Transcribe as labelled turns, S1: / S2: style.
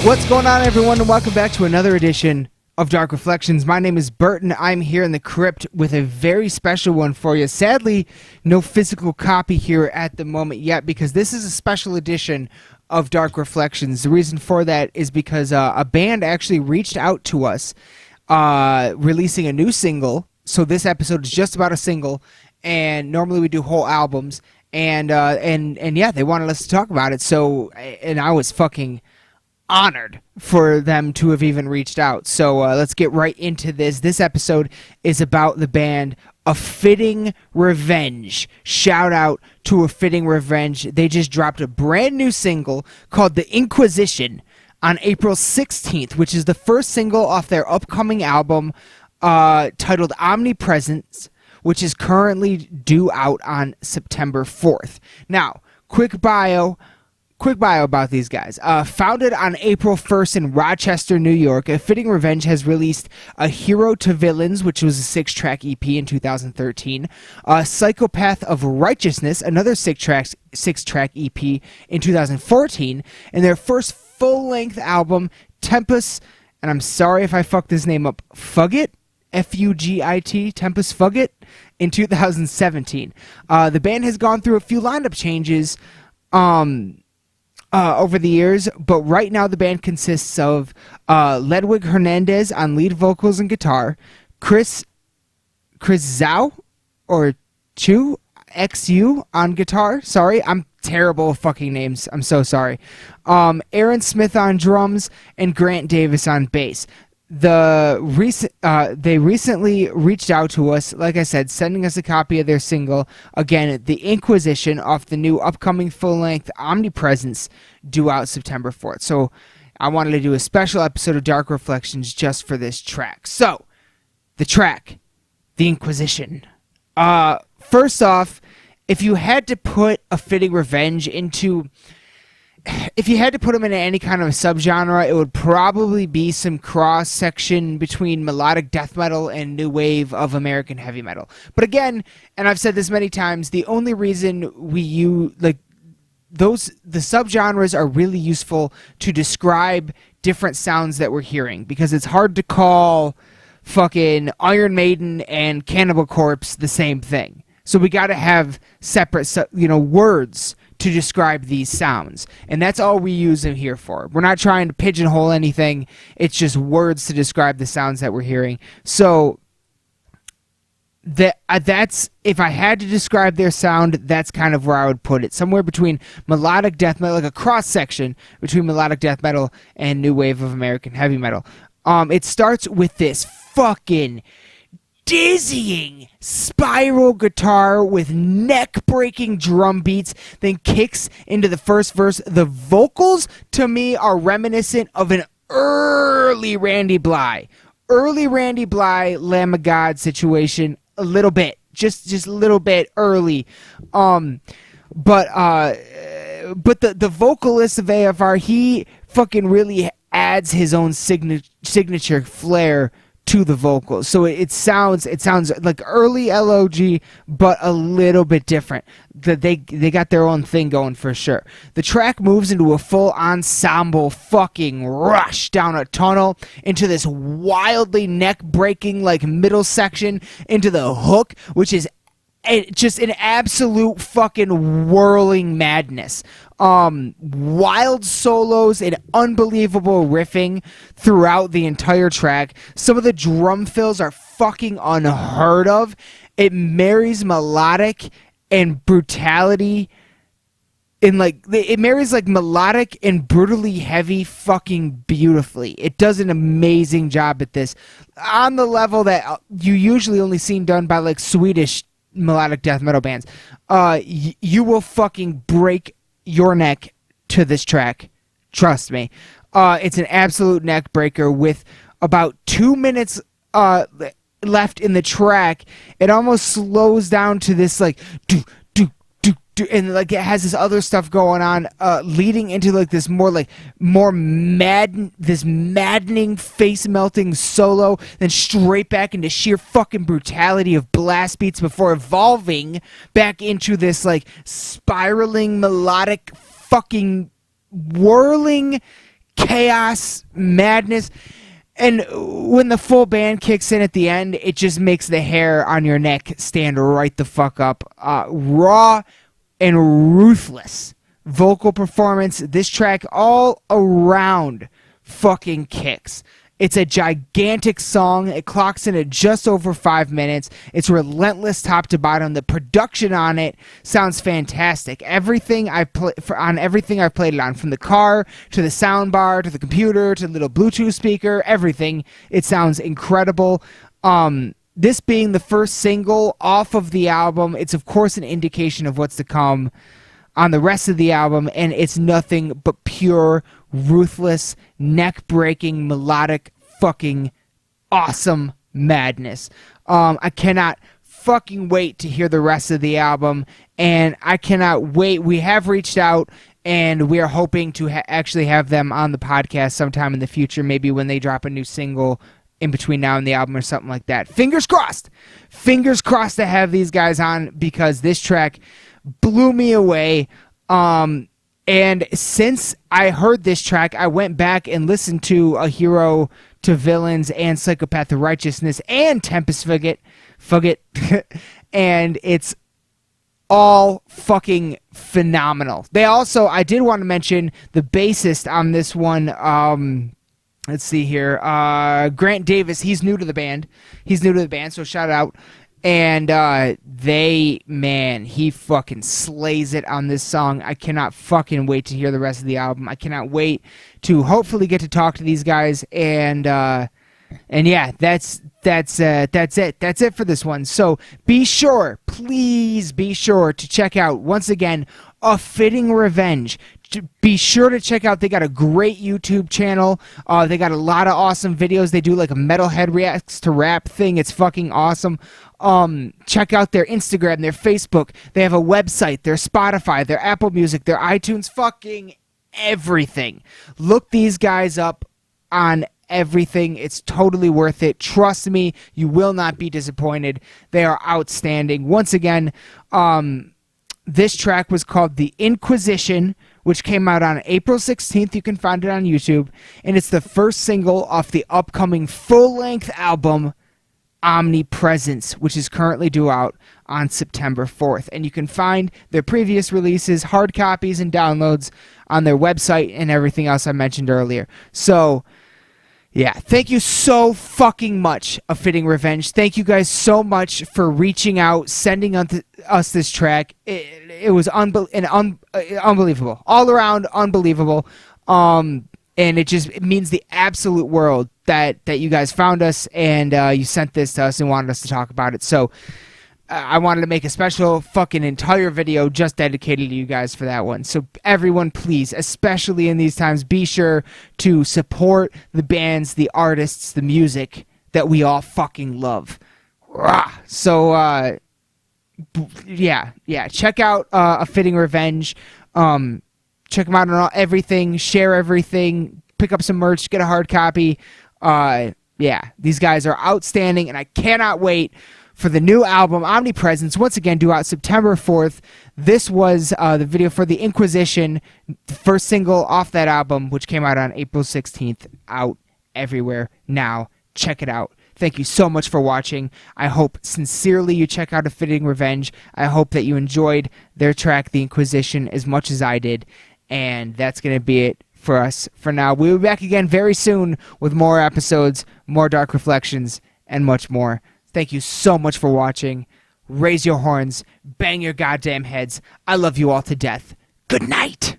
S1: What's going on, everyone, and welcome back to another edition of Dark Reflections. My name is Burton. I'm here in the crypt with a very special one for you. Sadly, no physical copy here at the moment yet because this is a special edition of Dark Reflections. The reason for that is because a band actually reached out to us releasing a new single. So this episode is just about a single, and normally we do whole albums. And yeah, they wanted us to talk about it. So, and I was fucking honored for them to have even reached out. So let's get right into this. This episode is about the band A Fitting Revenge. Shout out to A Fitting Revenge. They just dropped a brand new single called The Inquisition on April 16th, which is the first single off their upcoming album titled Omnipresence, which is currently due out on September 4th. Now, quick bio about these guys. Founded on April 1st in Rochester, New York, A Fitting Revenge has released A Hero to Villains, which was a 6-track EP in 2013, Psychopath of Righteousness, another 6-track EP in 2014, and their first full-length album, Tempus, and I'm sorry if I fucked this name up, Fugit? F-U-G-I-T, Tempus Fugit, in 2017. The band has gone through a few lineup changes over the years, but right now the band consists of Ledwig Hernandez on lead vocals and guitar, Chris Zhao, or Chu, XU on guitar. Sorry, I'm terrible with fucking names. I'm so sorry. Aaron Smith on drums, and Grant Davis on bass. They recently reached out to us, like I said, sending us a copy of their single, again, The Inquisition, off the new upcoming full-length Omnipresence, due out September 4th. So I wanted to do a special episode of Dark Reflections just for this track. So, the track, The Inquisition. First off, if you had to put A Fitting Revenge into... If you had to put them in any kind of a subgenre, it would probably be some cross-section between melodic death metal and new wave of American heavy metal. But again, and I've said this many times, the only reason we use, the subgenres are really useful to describe different sounds that we're hearing, because it's hard to call fucking Iron Maiden and Cannibal Corpse the same thing. So we got to have separate, words to describe these sounds, and that's all we use them here for. We're not trying to pigeonhole anything. It's just words to describe the sounds that we're hearing. So that's, if I had to describe their sound, that's kind of where I would put it, somewhere between melodic death metal, like a cross section between melodic death metal and new wave of American heavy metal. It starts with this fucking dizzying spiral guitar with neck-breaking drum beats, then kicks into the first verse. The vocals, to me, are reminiscent of an early Randy Blythe, Lamb of God situation, a little bit, just a little bit early. But the vocalist of AFR, he fucking really adds his own signature flair to the vocals, so it sounds like early LOG, but a little bit different. That they got their own thing going for sure. The track moves into a full ensemble fucking rush down a tunnel into this wildly neck-breaking like middle section into the hook, which is just an absolute fucking whirling madness. Wild solos and unbelievable riffing throughout the entire track. Some of the drum fills are fucking unheard of. It marries melodic and brutality it marries like melodic and brutally heavy fucking beautifully. It does an amazing job at this, on the level that you usually only seen done by like Swedish melodic death metal bands. You will fucking break your neck to this track. Trust me. It's an absolute neck breaker. With about 2 minutes left in the track, it almost slows down to this like do, and like it has this other stuff going on, leading into like this maddening face melting solo, then straight back into sheer fucking brutality of blast beats before evolving back into this like spiraling melodic fucking whirling chaos, madness. And when the full band kicks in at the end, it just makes the hair on your neck stand right the fuck up. Raw and ruthless vocal performance. This track all around fucking kicks. It's a gigantic song. It clocks in at just over 5 minutes. It's relentless top to bottom. The production on it sounds fantastic. Everything I've played it on, from the car to the sound bar to the computer to the little Bluetooth speaker, everything, it sounds incredible. This being the first single off of the album, it's of course an indication of what's to come on the rest of the album, and it's nothing but pure, ruthless, neck-breaking, melodic, fucking awesome madness. I cannot fucking wait to hear the rest of the album, and I cannot wait. We have reached out, and we are hoping to actually have them on the podcast sometime in the future, maybe when they drop a new single in between now and the album or something like that. Fingers crossed! Fingers crossed to have these guys on, because this track blew me away. And since I heard this track, I went back and listened to A Hero to Villains and Psychopath of Righteousness and Tempest Fugit, and it's all fucking phenomenal. I did want to mention the bassist on this one. Let's see here. Grant Davis, he's new to the band, so shout out. And he fucking slays it on this song. I cannot fucking wait to hear the rest of the album. I cannot wait to hopefully get to talk to these guys. And yeah, that's it. That's it for this one. So please be sure to check out, once again, A Fitting Revenge. Be sure to check out, they got a great YouTube channel. They got a lot of awesome videos. They do like a Metalhead Reacts to Rap thing. It's fucking awesome. Check out their Instagram, their Facebook. They have a website, their Spotify, their Apple Music, their iTunes, fucking everything. Look these guys up on everything. It's totally worth it. Trust me, you will not be disappointed. They are outstanding. Once again, this track was called The Inquisition, which came out on April 16th. You can find it on YouTube. And it's the first single off the upcoming full-length album, Omnipresence, which is currently due out on September 4th. And you can find their previous releases, hard copies, and downloads on their website and everything else I mentioned earlier. So, yeah, thank you so fucking much, A Fitting Revenge. Thank you guys so much for reaching out, sending us this track. It was unbelievable. All around unbelievable. And it means the absolute world that you guys found us and you sent this to us and wanted us to talk about it. So I wanted to make a special fucking entire video just dedicated to you guys for that one. So everyone, please, especially in these times, be sure to support the bands, the artists, the music that we all fucking love. So, yeah. Check out A Fitting Revenge. Check them out on everything. Share everything. Pick up some merch. Get a hard copy. Yeah, these guys are outstanding, and I cannot wait for the new album, Omnipresence, once again due out September 4th. This was the video for The Inquisition, the first single off that album, which came out on April 16th, out everywhere now. Check it out. Thank you so much for watching. I hope sincerely you check out A Fitting Revenge. I hope that you enjoyed their track, The Inquisition, as much as I did. And that's going to be it for us for now. We'll be back again very soon with more episodes, more Dark Reflections, and much more. Thank you so much for watching. Raise your horns. Bang your goddamn heads. I love you all to death. Good night.